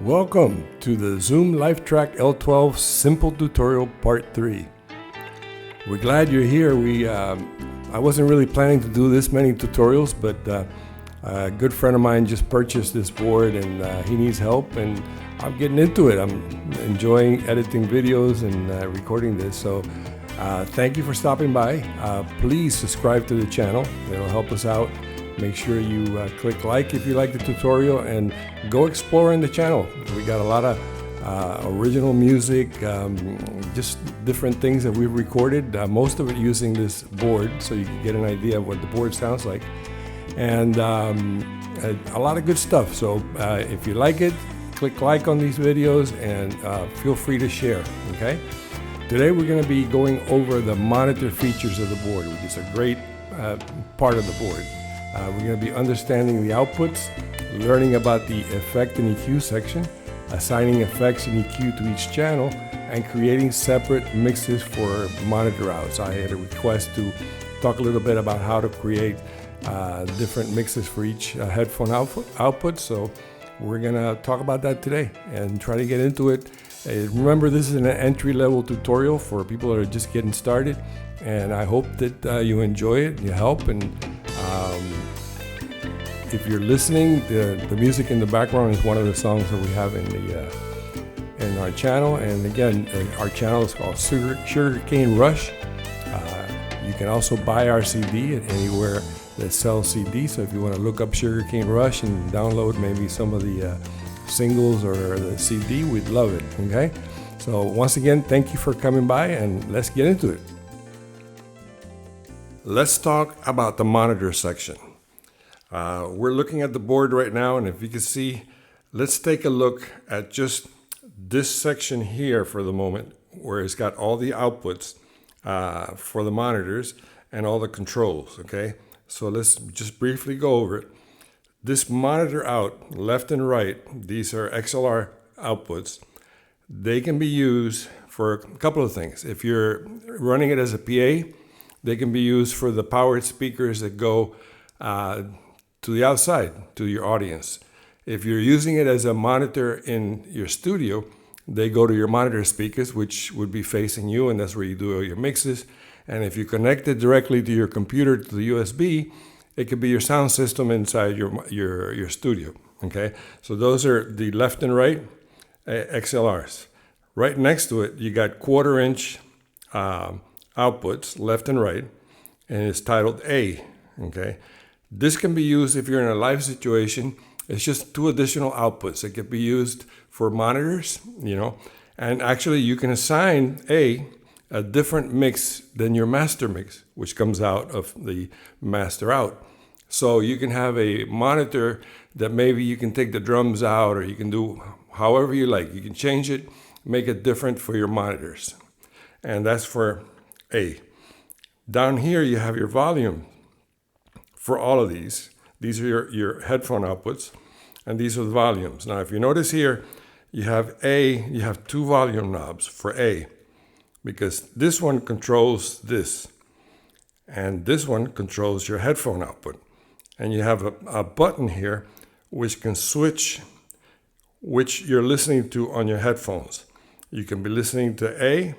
Welcome to the Zoom Livetrak L-12 Simple Tutorial Part 3. We're glad you're here. I wasn't really planning to do this many tutorials, but a good friend of mine just purchased this board and he needs help, and I'm getting into it. I'm enjoying editing videos and recording this. So thank you for stopping by. Please subscribe to the channel. It'll help us out. Make sure you click like if you like the tutorial, and go explore in the channel. We got a lot of original music, just different things that we've recorded, most of it using this board, so you can get an idea of what the board sounds like, and a lot of good stuff. So if you like it, click like on these videos, and feel free to share. Okay, today we're going to be going over the monitor features of the board, which is a great part of the board. We're going to be understanding the outputs, learning about the effect and EQ section, assigning effects and EQ to each channel, and creating separate mixes for monitor outs. I had a request to talk a little bit about how to create different mixes for each headphone output, so we're going to talk about that today and try to get into it. Remember, this is an entry-level tutorial for people that are just getting started, and I hope that you enjoy it, you help, and if you're listening, the music in the background is one of the songs that we have in our channel. And again, our channel is called Sugarcane Rush. You can also buy our CD at anywhere that sells CDs. So if you want to look up Sugarcane Rush and download maybe some of the singles or the CD, we'd love it. Okay. So once again, thank you for coming by, and let's get into it. Let's talk about the monitor section. We're looking at the board right now, and if you can see, let's take a look at just this section here for the moment, where it's got all the outputs for the monitors and all the controls. Okay, so let's just briefly go over it. This monitor out, left and right, these are XLR outputs. They can be used for a couple of things. If you're running it as a PA, they can be used for the powered speakers that go to the outside, to your audience. If you're using it as a monitor in your studio, they go to your monitor speakers, which would be facing you, and that's where you do all your mixes. And if you connect it directly to your computer to the USB, it could be your sound system inside your studio. Okay, so those are the left and right XLRs. Right next to it, you got 1/4-inch outputs, left and right, and it's titled A. Okay, this can be used if you're in a live situation. It's just 2 additional outputs. It could be used for monitors, and actually you can assign a different mix than your master mix, which comes out of the master out. So you can have a monitor that maybe you can take the drums out, or you can do however you like. You can change it, make it different for your monitors. And that's for A. Down here you have your volume for all of these. These are your headphone outputs, and these are the volumes. Now, if you notice here, you have 2 volume knobs for A, because this one controls this, and this one controls your headphone output. And you have a button here which can switch which you're listening to on your headphones. You can be listening to A,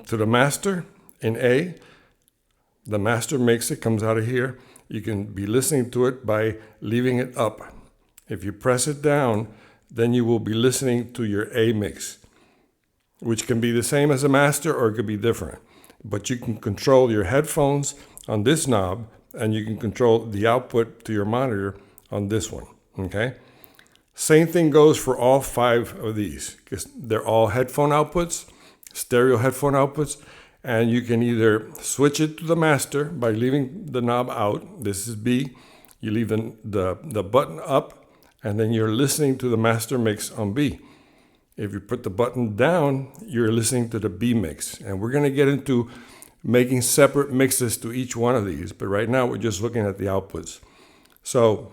to the master in A. The master mix, it comes out of here. You can be listening to it by leaving it up. If you press it down, then you will be listening to your A mix, which can be the same as a master, or it could be different. But you can control your headphones on this knob, and you can control the output to your monitor on this one. Okay? Same thing goes for all 5 of these, because they're all headphone outputs, stereo headphone outputs. And you can either switch it to the master by leaving the knob out. This is B. You leave the button up, and then you're listening to the master mix on B. If you put the button down, you're listening to the B mix. And we're going to get into making separate mixes to each one of these, but right now we're just looking at the outputs. So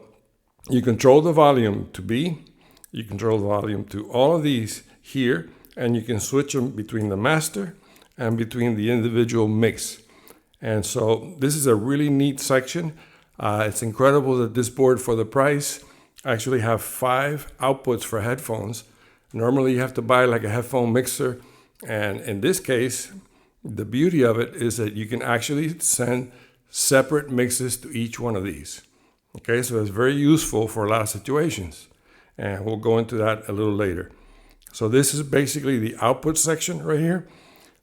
you control the volume to B, you control the volume to all of these here, and you can switch them between the master and between the individual mix. And so this is a really neat section. It's incredible that this board, for the price, actually have 5 outputs for headphones. Normally you have to buy like a headphone mixer, and in this case, the beauty of it is that you can actually send separate mixes to each one of these. Okay, so it's very useful for a lot of situations, and we'll go into that a little later. So this is basically the output section right here.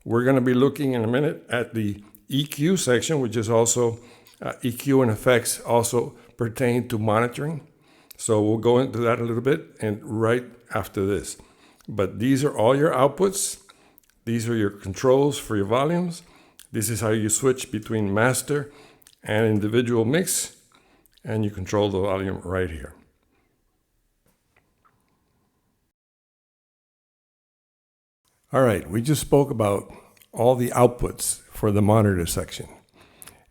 We're going to be looking in a minute at the EQ section, which is also EQ and effects also pertain to monitoring. So we'll go into that a little bit and right after this. But these are all your outputs. These are your controls for your volumes. This is how you switch between master and individual mix, and you control the volume right here. All right, we just spoke about all the outputs for the monitor section.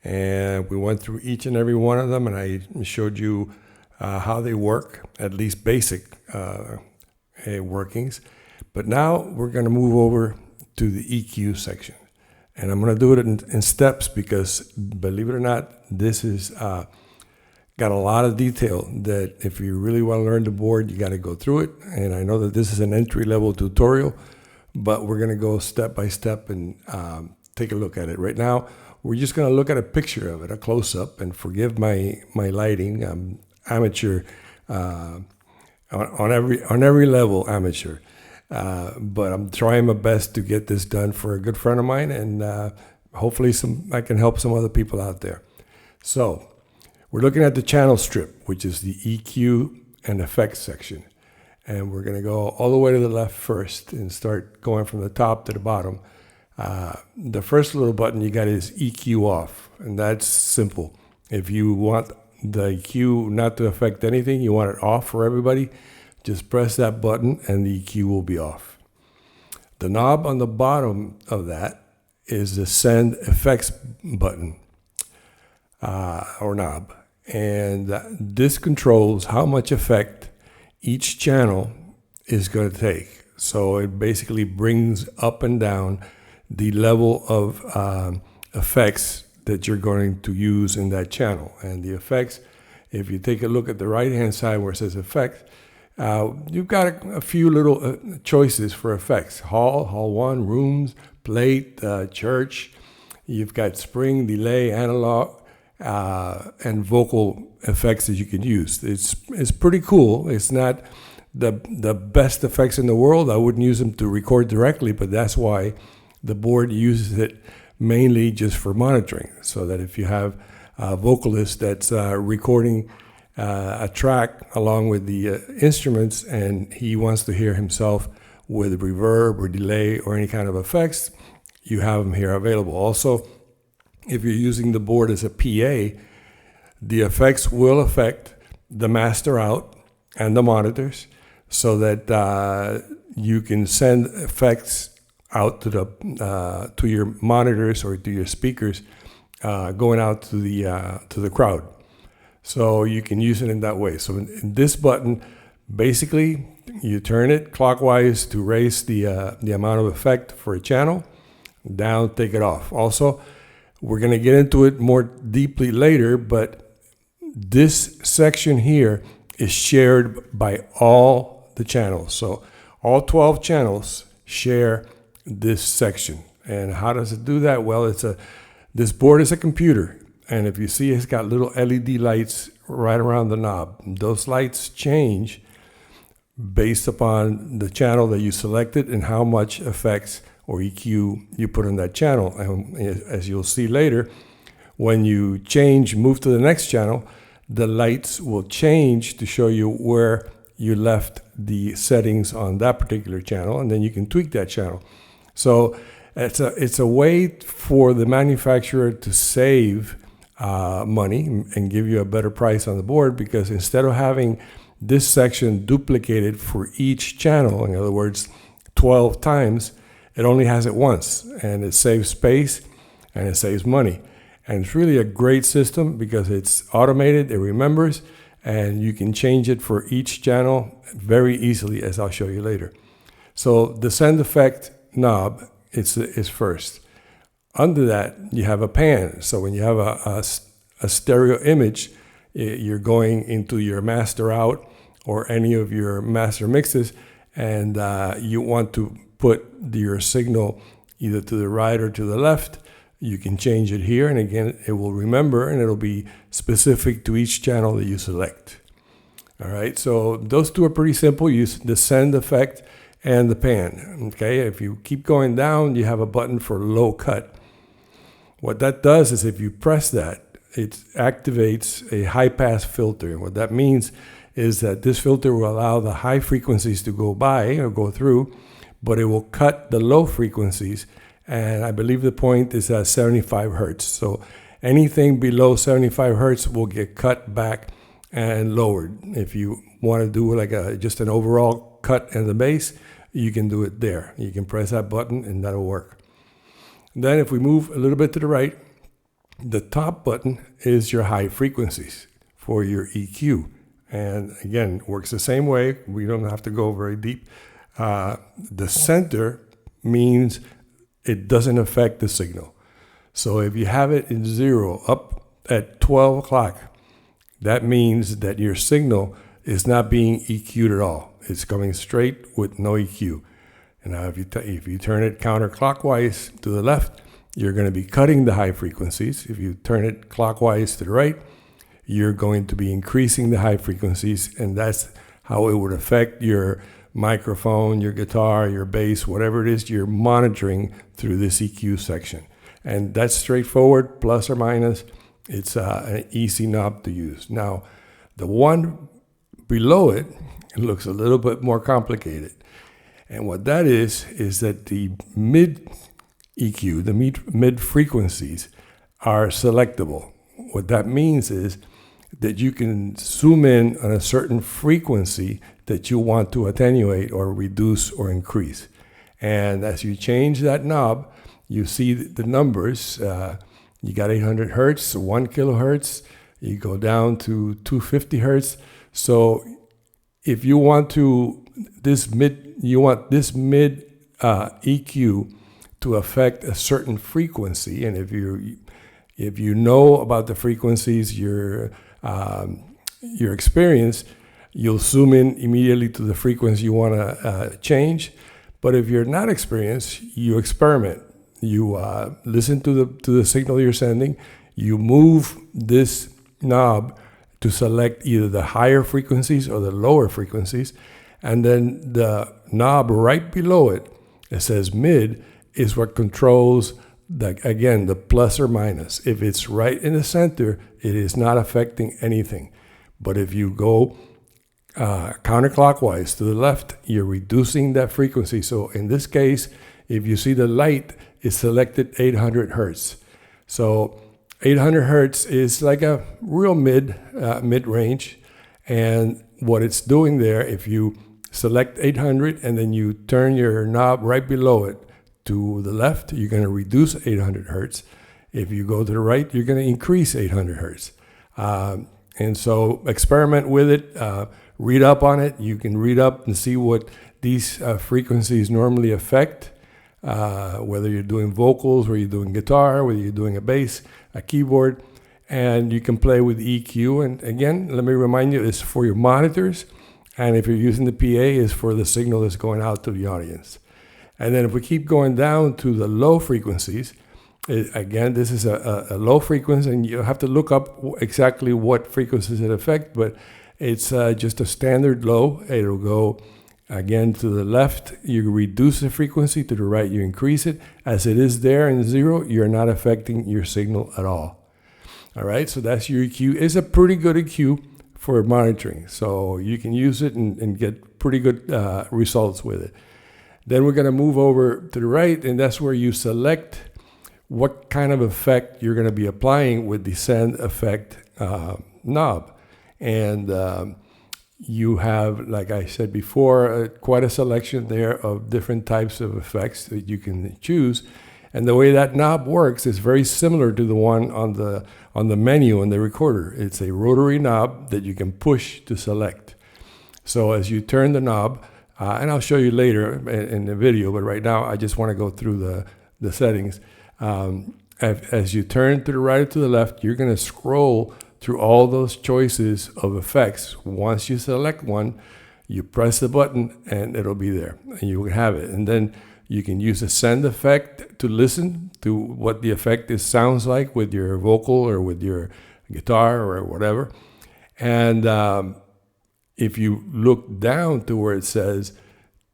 And we went through each and every one of them, and I showed you how they work, at least basic workings. But now we're going to move over to the EQ section. And I'm going to do it in steps because, believe it or not, this is got a lot of detail that if you really want to learn the board, you got to go through it. And I know that this is an entry-level tutorial, but we're going to go step by step and take a look at it. Right now, we're just going to look at a picture of it, a close-up, and forgive my lighting. I'm amateur on every level, amateur. But I'm trying my best to get this done for a good friend of mine, and hopefully I can help some other people out there. So we're looking at the channel strip, which is the EQ and effects section. And we're going to go all the way to the left first and start going from the top to the bottom. The first little button you got is EQ off, and that's simple. If you want the EQ not to affect anything, you want it off for everybody, just press that button and the EQ will be off. The knob on the bottom of that is the send effects button or knob. And this controls how much effect each channel is going to take. So it basically brings up and down the level of effects that you're going to use in that channel. And the effects, if you take a look at the right-hand side where it says effects, you've got a few little choices for effects. Hall 1, rooms, plate, church. You've got spring, delay, analog, and vocal effects that you can use. It's pretty cool. It's not the best effects in the world. I wouldn't use them to record directly, but that's why the board uses it mainly just for monitoring, so that if you have a vocalist that's recording a track along with the instruments and he wants to hear himself with reverb or delay or any kind of effects, you have them here available. Also, if you're using the board as a PA, the effects will affect the master out and the monitors so that you can send effects out to your monitors or to your speakers going out to the crowd. So you can use it in that way. So in this button, basically, you turn it clockwise to raise the amount of effect for a channel. Down, take it off. Also, we're going to get into it more deeply later, but this section here is shared by all the channels. So all 12 channels share this section. And how does it do that? Well, this board is a computer. And if you see, it's got little LED lights right around the knob. Those lights change based upon the channel that you selected and how much effects or EQ you put on that channel. And as you'll see later, when you move to the next channel, the lights will change to show you where you left the settings on that particular channel, and then you can tweak that channel. So it's a way for the manufacturer to save money and give you a better price on the board, because instead of having this section duplicated for each channel, in other words, 12 times, it only has it once, and it saves space and it saves money. And it's really a great system because it's automated, it remembers, and you can change it for each channel very easily, as I'll show you later. So the send effect knob is first. Under that, you have a pan. So when you have a stereo image, you're going into your master out or any of your master mixes, and you want to put your signal either to the right or to the left, you can change it here, and again, it will remember, and it'll be specific to each channel that you select. All right, so those two are pretty simple. Use the send effect and the pan. Okay, if you keep going down, you have a button for low cut. What that does is if you press that, it activates a high pass filter. And what that means is that this filter will allow the high frequencies to go by or go through, but it will cut the low frequencies. And I believe the point is at 75 hertz. So anything below 75 hertz will get cut back and lowered. If you want to do like just an overall cut in the bass, you can do it there. You can press that button and that'll work. Then if we move a little bit to the right, the top button is your high frequencies for your EQ. And again, works the same way. We don't have to go very deep. The center means it doesn't affect the signal. So if you have it in 0 up at 12 o'clock, that means that your signal is not being EQ'd at all. It's coming straight with no EQ. And now if you turn it counterclockwise to the left, you're going to be cutting the high frequencies. If you turn it clockwise to the right, you're going to be increasing the high frequencies, and that's how it would affect your microphone, your guitar, your bass, whatever it is you're monitoring through this EQ section. And that's straightforward, plus or minus. It's an easy knob to use. Now, the one below it looks a little bit more complicated. And what that is that the mid EQ, the mid frequencies, are selectable. What that means is that you can zoom in on a certain frequency that you want to attenuate or reduce or increase. And as you change that knob, you see the numbers. You got 800 hertz, 1 kilohertz. You go down to 250 hertz. So if you want this mid EQ to affect a certain frequency, and if you know about the frequencies, your experience, you'll zoom in immediately to the frequency you want to change. But if you're not experienced, you experiment. You listen to the signal you're sending. You move this knob to select either the higher frequencies or the lower frequencies. And then the knob right below it, it says mid, is what controls, the plus or minus. If it's right in the center, it is not affecting anything. But if you go counterclockwise to the left, you're reducing that frequency. So in this case, if you see the light, it's selected 800 hertz. So 800 hertz is like a real mid-range. And what it's doing there, if you select 800 and then you turn your knob right below it to the left, you're going to reduce 800 hertz. If you go to the right, you're going to increase 800 hertz. And so experiment with it, read up on it. You can read up and see what these frequencies normally affect, whether you're doing vocals, whether you're doing guitar, whether you're doing a bass, a keyboard, and you can play with EQ. And again, let me remind you, it's for your monitors, and if you're using the PA, it's for the signal that's going out to the audience. And then if we keep going down to the low frequencies, again, this is a low frequency, and you have to look up exactly what frequencies it affects, but it's just a standard low. It'll go, again, to the left, you reduce the frequency, to the right, you increase it. As it is there in 0, you're not affecting your signal at all. All right, so that's your EQ. It's a pretty good EQ for monitoring, so you can use it and get pretty good results with it. Then we're going to move over to the right, and that's where you select what kind of effect you're going to be applying with the send effect knob. And you have, like I said before, quite a selection there of different types of effects that you can choose. And the way that knob works is very similar to the one on the menu on the recorder. It's a rotary knob that you can push to select. So as you turn the knob, and I'll show you later in the video, but right now I just want to go through the settings. As you turn to the right or to the left, you're going to scroll through all those choices of effects. Once you select one, you press the button and it'll be there and you will have it. And then you can use a send effect to listen to what the effect sounds like with your vocal or with your guitar or whatever. And if you look down to where it says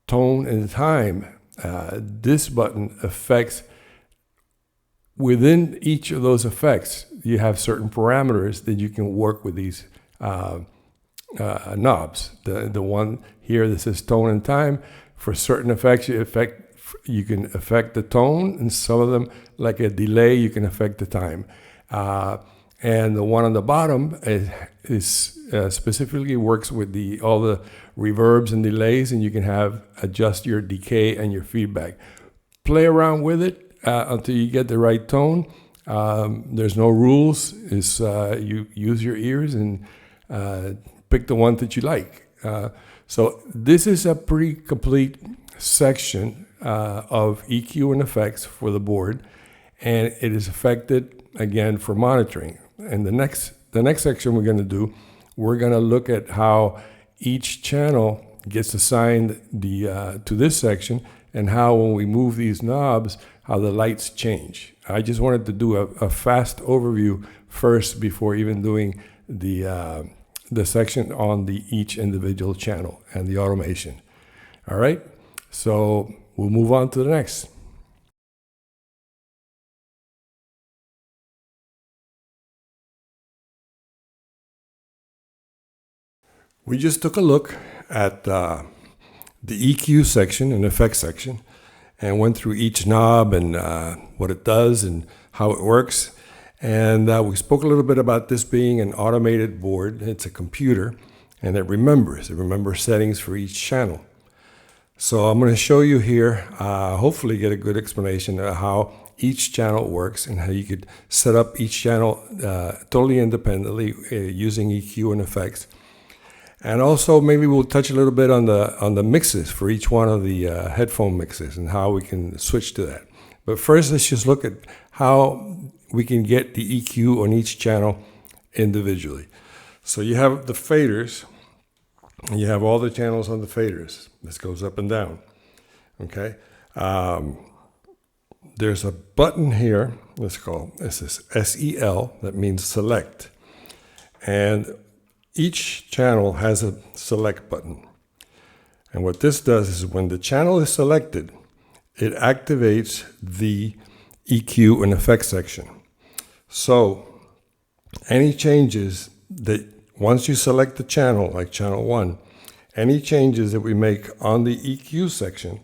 tone and time, this button affects within each of those effects. You have certain parameters that you can work with these knobs. The one here that says tone and time, for certain effects you can affect the tone, and some of them, like a delay, you can affect the time. And the one on the bottom is specifically works with all the reverbs and delays, and you can adjust your decay and your feedback. Play around with it until you get the right tone. There's no rules. You use your ears and pick the one that you like. So this is a pretty complete section of EQ and effects for the board, and it is affected again for monitoring. And the next section we're going to do, we're going to look at how each channel gets assigned to this section, and how when we move these knobs, how the lights change. I just wanted to do a fast overview first before even doing the section on each individual channel and the automation. All right, so we'll move on to the next. We just took a look at the EQ section and effects section and went through each knob and what it does and how it works. And we spoke a little bit about this being an automated board. It's a computer, and it remembers settings for each channel. So I'm going to show you here, hopefully get a good explanation of how each channel works and how you could set up each channel totally independently using EQ and effects. And also maybe we'll touch a little bit on the mixes for each one of the headphone mixes and how we can switch to that. But first, let's just look at how we can get the EQ on each channel individually. So you have the faders, and you have all the channels on the faders. This goes up and down, okay? There's a button here, this is SEL, that means select. And each channel has a select button. And what this does is when the channel is selected, it activates the EQ and effects section. So any changes that, once you select the channel, like channel 1, any changes that we make on the EQ section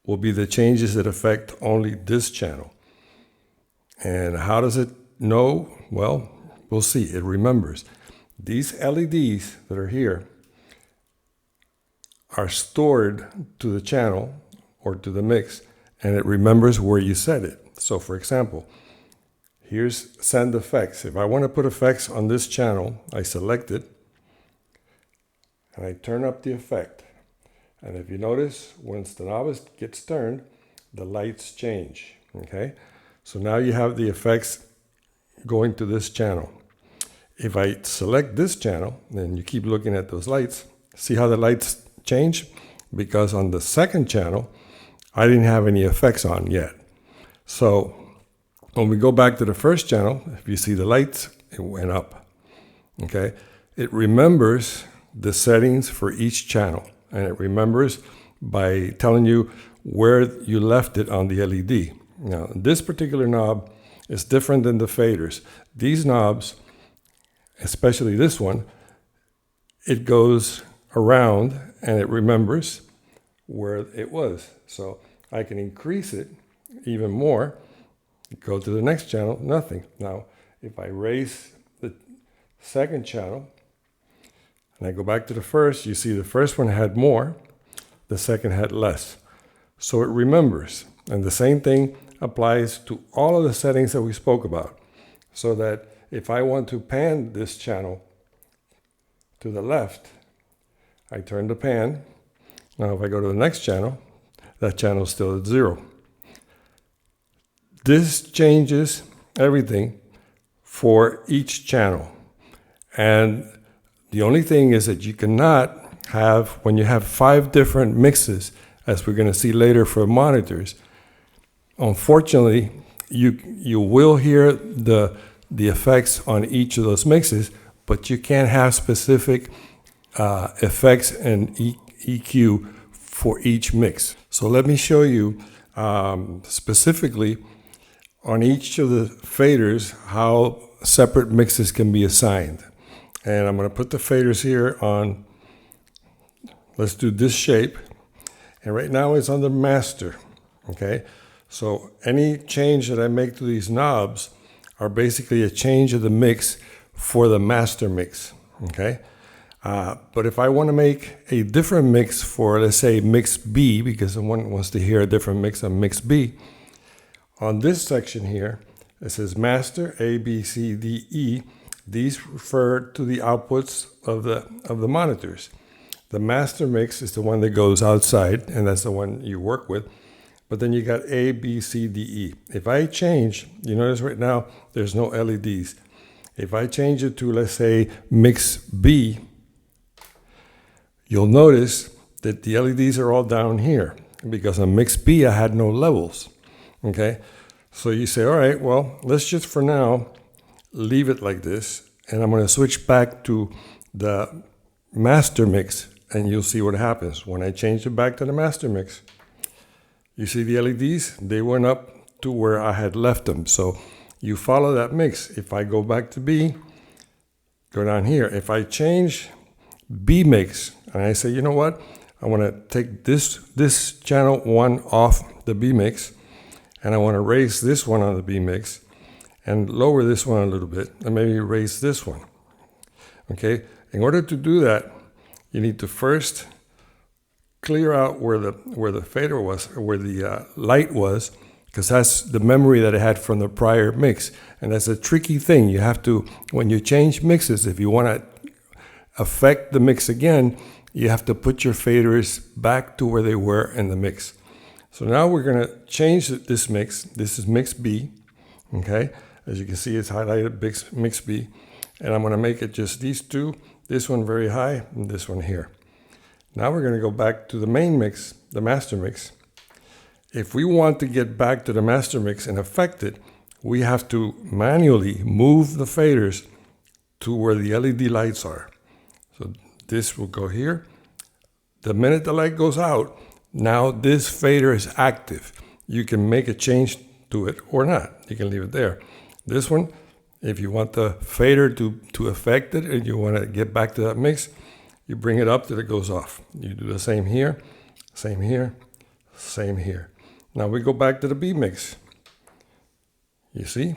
will be the changes that affect only this channel. And how does it know? Well, we'll see. It remembers. These LEDs that are here are stored to the channel or to the mix, and it remembers where you set it. So for example, here's send effects. If I want to put effects on this channel, I select it and I turn up the effect. And if you notice, once the knob gets turned, the lights change, okay? So now you have the effects going to this channel. If I select this channel, then you keep looking at those lights, see how the lights change? Because on the second channel, I didn't have any effects on yet. So when we go back to the first channel, if you see the lights, it went up, okay? It remembers the settings for each channel, and it remembers by telling you where you left it on the LED. Now, this particular knob is different than the faders. These knobs, especially this one, it goes around and it remembers where it was. So I can increase it even more, go to the next channel, nothing. Now, if I raise the second channel and I go back to the first, you see the first one had more, the second had less. So it remembers. And the same thing applies to all of the settings that we spoke about. So that if I want to pan this channel to the left, I turn the pan. Now if I go to the next channel, that channel is still at 0. This changes everything for each channel. And the only thing is that you cannot have, when you have 5 different mixes, as we're going to see later for monitors, unfortunately, you will hear the effects on each of those mixes, but you can't have specific effects and EQ for each mix. So let me show you specifically on each of the faders how separate mixes can be assigned. And I'm going to put the faders here on, let's do this shape. And right now it's on the master, okay? So any change that I make to these knobs are basically a change of the mix for the master mix, okay? But if I want to make a different mix for, let's say, mix B, because someone wants to hear a different mix on mix B, on this section here, it says master, A, B, C, D, E. These refer to the outputs of the monitors. The master mix is the one that goes outside, and that's the one you work with. But then you got A, B, C, D, E. If I change, you notice right now, there's no LEDs. If I change it to, let's say, mix B, you'll notice that the LEDs are all down here, because on mix B, I had no levels, okay? So you say, all right, well, let's just for now leave it like this, and I'm going to switch back to the master mix, and you'll see what happens. When I change it back to the master mix, you see the LEDs? They went up to where I had left them. So you follow that mix. If I go back to B, go down here. If I change B mix, and I say, you know what? I want to take this channel 1 off the B mix, and I want to raise this one on the B mix, and lower this one a little bit, and maybe raise this one. Okay? In order to do that, you need to first clear out where the fader was, or where the light was, because that's the memory that it had from the prior mix. And that's a tricky thing. You have to, when you change mixes, if you want to affect the mix again, you have to put your faders back to where they were in the mix. So now we're going to change this mix. This is mix B, okay? As you can see, it's highlighted mix B. And I'm going to make it just these two, this one very high, and this one here. Now we're going to go back to the main mix, the master mix. If we want to get back to the master mix and affect it, we have to manually move the faders to where the LED lights are. So this will go here. The minute the light goes out, now this fader is active. You can make a change to it or not. You can leave it there. This one, if you want the fader to affect it and you want to get back to that mix, you bring it up till it goes off. You do the same here, same here, same here. Now we go back to the B mix. You see,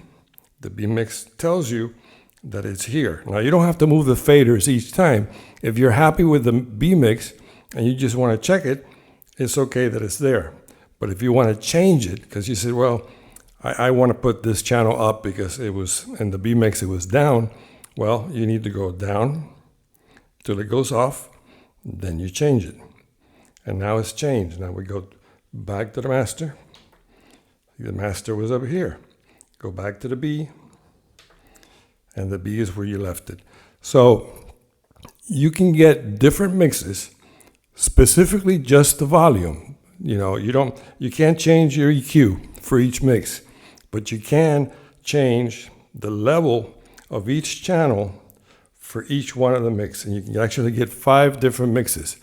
the B mix tells you that it's here. Now you don't have to move the faders each time. If you're happy with the B mix and you just want to check it, it's okay that it's there. But if you want to change it, because you said, well, I want to put this channel up because it was, in the B mix it was down, well, you need to go down till it goes off, then you change it. And now it's changed. Now we go back to the master. The master was up here. Go back to the B, and the B is where you left it. So you can get different mixes, specifically just the volume. You know, you can't change your EQ for each mix, but you can change the level of each channel for each one of the mix, and you can actually get 5 different mixes.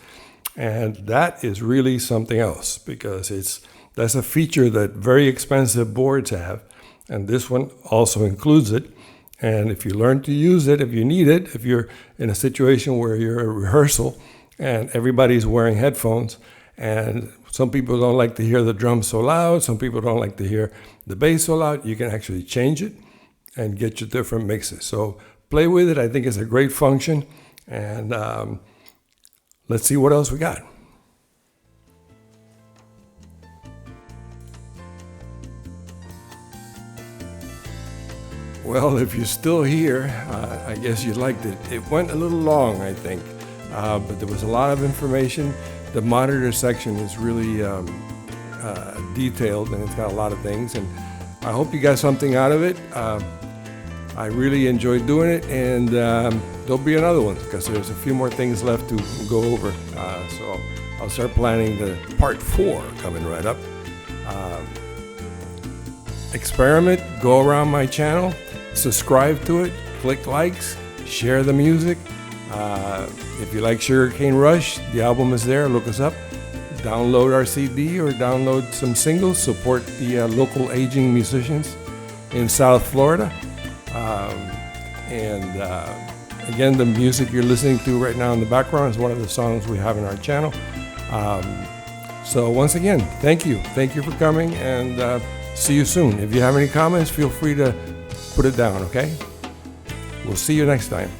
And that is really something else, because that's a feature that very expensive boards have, and this one also includes it. And if you learn to use it, if you need it, if you're in a situation where you're at a rehearsal and everybody's wearing headphones, and some people don't like to hear the drums so loud, some people don't like to hear the bass so loud, you can actually change it and get your different mixes. So play with it. I think it's a great function. And let's see what else we got. Well, if you're still here, I guess you liked it. It went a little long, I think, but there was a lot of information. The monitor section is really detailed, and it's got a lot of things, and I hope you got something out of it. I really enjoyed doing it, and there'll be another one because there's a few more things left to go over. So I'll start planning the part 4 coming right up. Experiment, go around my channel, subscribe to it, click likes, share the music. If you like Sugarcane Rush, the album is there, look us up. Download our CD or download some singles, support the local aging musicians in South Florida. Again, the music you're listening to right now in the background is one of the songs we have in our channel. So once again, thank you. Thank you for coming, and see you soon. If you have any comments, feel free to put it down, okay? We'll see you next time.